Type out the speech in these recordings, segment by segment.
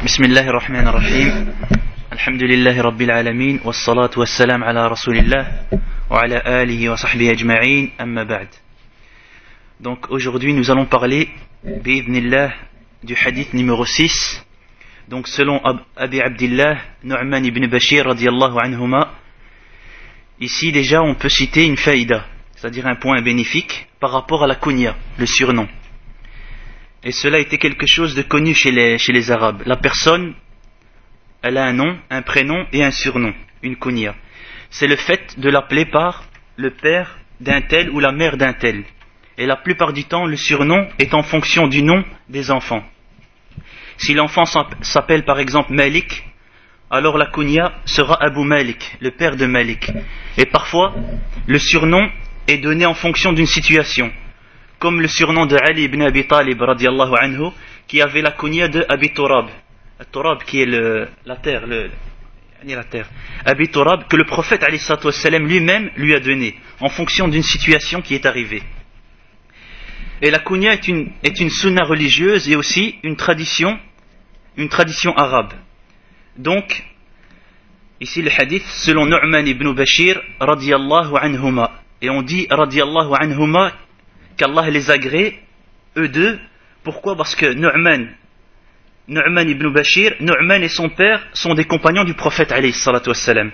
بسم الله الرحمن الرحيم الحمد لله رب العالمين والصلاة والسلام على رسول الله وعلى آله وصحبه أجمعين أما بعد. Donc aujourd'hui nous allons parler bi'idhnillah du hadith numéro 6. Donc selon Abi Abdillah Nu'man ibn Bashir radiyallahu anhuma, ici déjà on peut citer une faïda, c'est-à-dire un point bénéfique par rapport à la kunya, le surnom. Et cela était quelque chose de connu chez les Arabes. La personne, elle a un nom, un prénom et un surnom, une kunya. C'est le fait de l'appeler par le père d'un tel ou la mère d'un tel. Et la plupart du temps, le surnom est en fonction du nom des enfants. Si l'enfant s'appelle par exemple Malik, alors la kunya sera Abu Malik, le père de Malik. Et parfois, le surnom est donné en fonction d'une situation. Comme le surnom de Ali ibn Abi Talib radiallahu anhu, qui avait la kunya de Abi Turab. Turab qui est la terre, la terre. Abi Turab que le prophète alayhi salatu wassalam lui-même lui a donné, en fonction d'une situation qui est arrivée. Et la kunya est une sunna religieuse et aussi une tradition arabe. Donc, ici le hadith selon Nu'man ibn Bashir radiallahu anhuma. Et on dit radiallahu anhuma qu'Allah les agrée, eux deux. Pourquoi? Parce que Nu'man ibn Bashir, Nu'man et son père sont des compagnons du prophète alayhi salatu wassalam.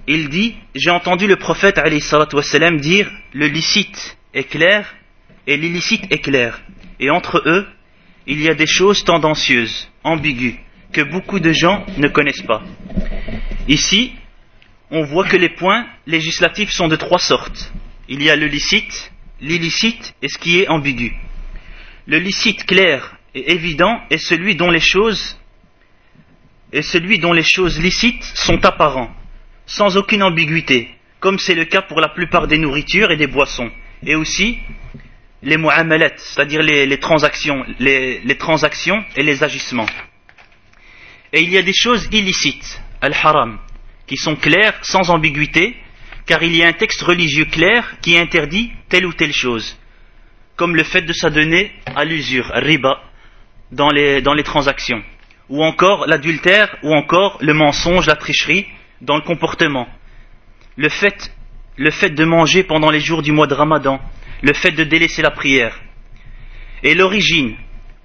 Il dit, j'ai entendu le prophète alayhi salatu wassalam dire, le licite est clair et l'illicite est clair. Et entre eux, il y a des choses tendancieuses, ambiguës, que beaucoup de gens ne connaissent pas. Ici, on voit que les points législatifs sont de trois sortes. Il y a le licite, l'illicite et ce qui est ambigu. Le licite clair et évident est celui dont les choses licites sont apparents, sans aucune ambiguïté, comme c'est le cas pour la plupart des nourritures et des boissons, et aussi les mu'amalat, c'est-à-dire les transactions et les agissements. Et il y a des choses illicites, al-haram, qui sont claires, sans ambiguïté, car il y a un texte religieux clair qui interdit telle ou telle chose, comme le fait de s'adonner à l'usure, riba, dans les transactions, ou encore l'adultère, ou encore le mensonge, la tricherie, dans le comportement, le fait de manger pendant les jours du mois de Ramadan, le fait de délaisser la prière. Et l'origine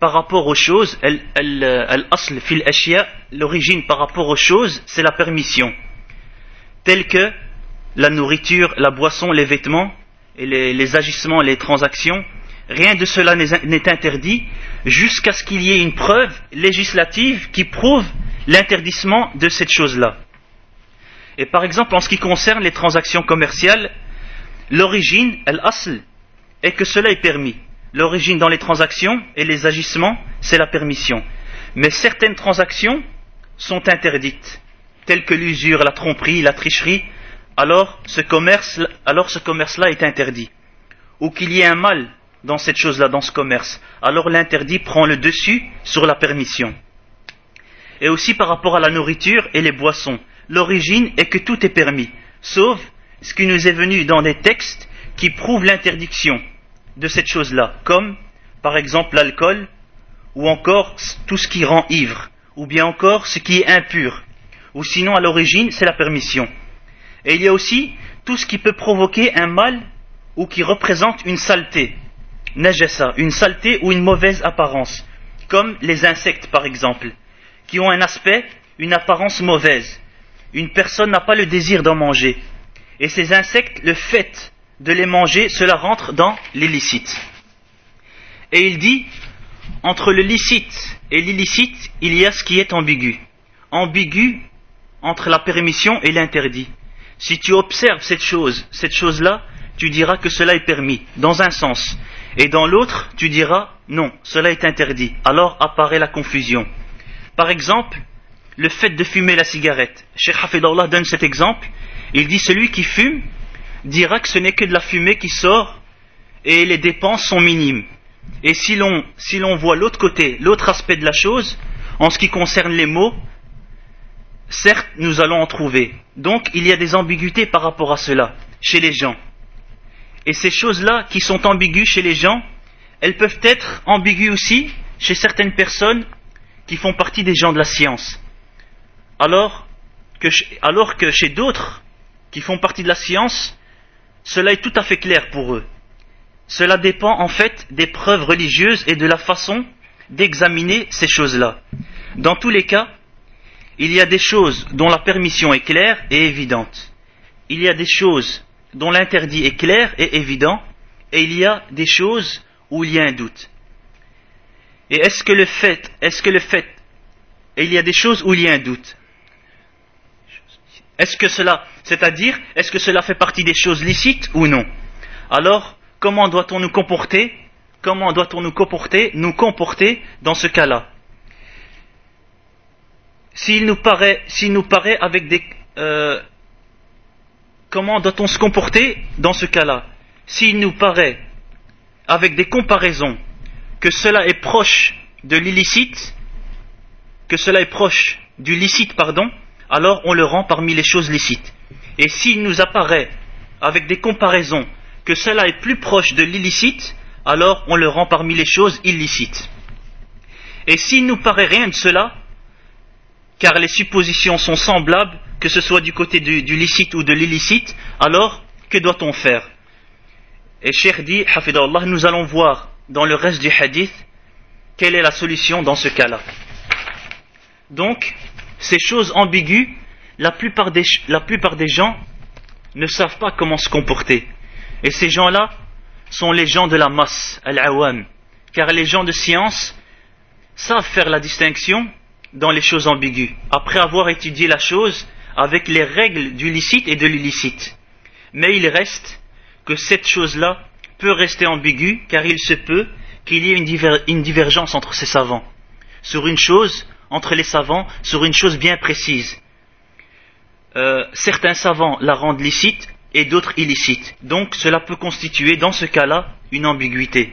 par rapport aux choses, al-asl fil ashya, l'origine par rapport aux choses, c'est la permission, telle que la nourriture, la boisson, les vêtements, et les agissements, les transactions. Rien de cela n'est interdit jusqu'à ce qu'il y ait une preuve législative qui prouve l'interdissement de cette chose-là. Et par exemple, en ce qui concerne les transactions commerciales, l'origine, al-asl, est que cela est permis. L'origine dans les transactions et les agissements, c'est la permission. Mais certaines transactions sont interdites, telles que l'usure, la tromperie, la tricherie. Alors ce commerce-là est interdit. Ou qu'il y ait un mal dans cette chose-là, dans ce commerce, alors l'interdit prend le dessus sur la permission. Et aussi par rapport à la nourriture et les boissons, l'origine est que tout est permis, sauf ce qui nous est venu dans des textes qui prouvent l'interdiction de cette chose-là, comme par exemple l'alcool, ou encore tout ce qui rend ivre, ou bien encore ce qui est impur, ou sinon à l'origine c'est la permission. Et il y a aussi tout ce qui peut provoquer un mal ou qui représente une saleté, najasa, une saleté ou une mauvaise apparence, comme les insectes par exemple, qui ont un aspect, une apparence mauvaise. Une personne n'a pas le désir d'en manger. Et ces insectes, le fait de les manger, cela rentre dans l'illicite. Et il dit, entre le licite et l'illicite, il y a ce qui est ambigu. Ambigu entre la permission et l'interdit. Si tu observes cette chose-là, tu diras que cela est permis, dans un sens. Et dans l'autre, tu diras, non, cela est interdit. Alors apparaît la confusion. Par exemple, le fait de fumer la cigarette. Cheikh Hafidallah donne cet exemple. Il dit, celui qui fume dira que ce n'est que de la fumée qui sort et les dépenses sont minimes. Et si l'on voit l'autre côté, l'autre aspect de la chose, en ce qui concerne les mots, certes, nous allons en trouver. Donc, il y a des ambiguïtés par rapport à cela, chez les gens. Et ces choses-là qui sont ambiguës chez les gens, elles peuvent être ambiguës aussi chez certaines personnes qui font partie des gens de la science. Alors que chez d'autres qui font partie de la science, cela est tout à fait clair pour eux. Cela dépend en fait des preuves religieuses et de la façon d'examiner ces choses-là. Dans tous les cas, il y a des choses dont la permission est claire et évidente. Il y a des choses dont l'interdit est clair et évident, et il y a des choses où il y a un doute. Et et il y a des choses où il y a un doute. C'est-à-dire, est-ce que cela fait partie des choses licites ou non? Alors, comment doit-on nous comporter? Comment doit-on nous comporter dans ce cas-là? S'il nous paraît avec des... comment doit-on se comporter dans ce cas-là? S'il nous paraît avec des comparaisons que cela est proche de l'illicite, du licite, alors on le rend parmi les choses licites. Et s'il nous apparaît avec des comparaisons que cela est plus proche de l'illicite, alors on le rend parmi les choses illicites. Et s'il nous paraît rien de cela, car les suppositions sont semblables, que ce soit du côté du licite ou de l'illicite, alors que doit-on faire? Et Cheikh dit, hafidahullah, nous allons voir dans le reste du hadith quelle est la solution dans ce cas-là. Donc, ces choses ambiguës, la plupart des gens ne savent pas comment se comporter. Et ces gens-là sont les gens de la masse, al-awam, car les gens de science savent faire la distinction dans les choses ambiguës, après avoir étudié la chose avec les règles du licite et de l'illicite. Mais il reste que cette chose-là peut rester ambiguë, car il se peut qu'il y ait une divergence entre ces savants, entre les savants, sur une chose bien précise. Certains savants la rendent licite et d'autres illicite. Donc cela peut constituer dans ce cas-là une ambiguïté.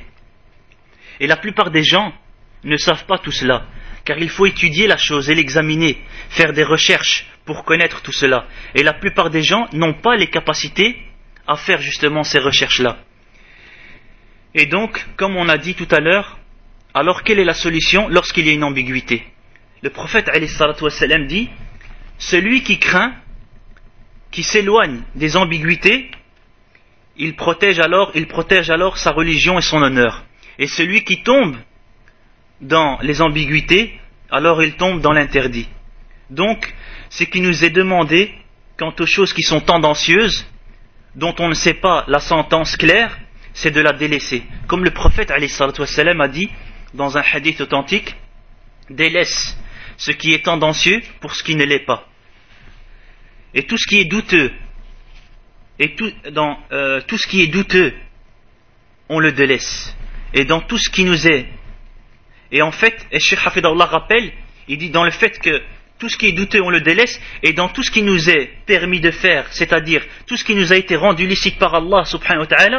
Et la plupart des gens ne savent pas tout cela, car il faut étudier la chose et l'examiner, faire des recherches pour connaître tout cela. Et la plupart des gens n'ont pas les capacités à faire justement ces recherches-là. Et donc, comme on a dit tout à l'heure, alors quelle est la solution lorsqu'il y a une ambiguïté? Le prophète alayhi salatu wassalam dit, celui qui craint, qui s'éloigne des ambiguïtés, il protège alors sa religion et son honneur. Et celui qui tombe dans les ambiguïtés, alors il tombe dans l'interdit. Donc, ce qui nous est demandé quant aux choses qui sont tendancieuses, dont on ne sait pas la sentence claire, c'est de la délaisser. Comme le prophète alayhi salatu wassalam a dit dans un hadith authentique, délaisse ce qui est tendancieux pour ce qui ne l'est pas. Et tout ce qui est douteux, tout ce qui est douteux, on le délaisse. Et dans tout ce qui nous est, et en fait, et Cheikh Hafidahullah rappelle, il dit dans le fait que tout ce qui est douteux, on le délaisse, et dans tout ce qui nous est permis de faire, c'est-à-dire tout ce qui nous a été rendu licite par Allah subhanahu wa ta'ala,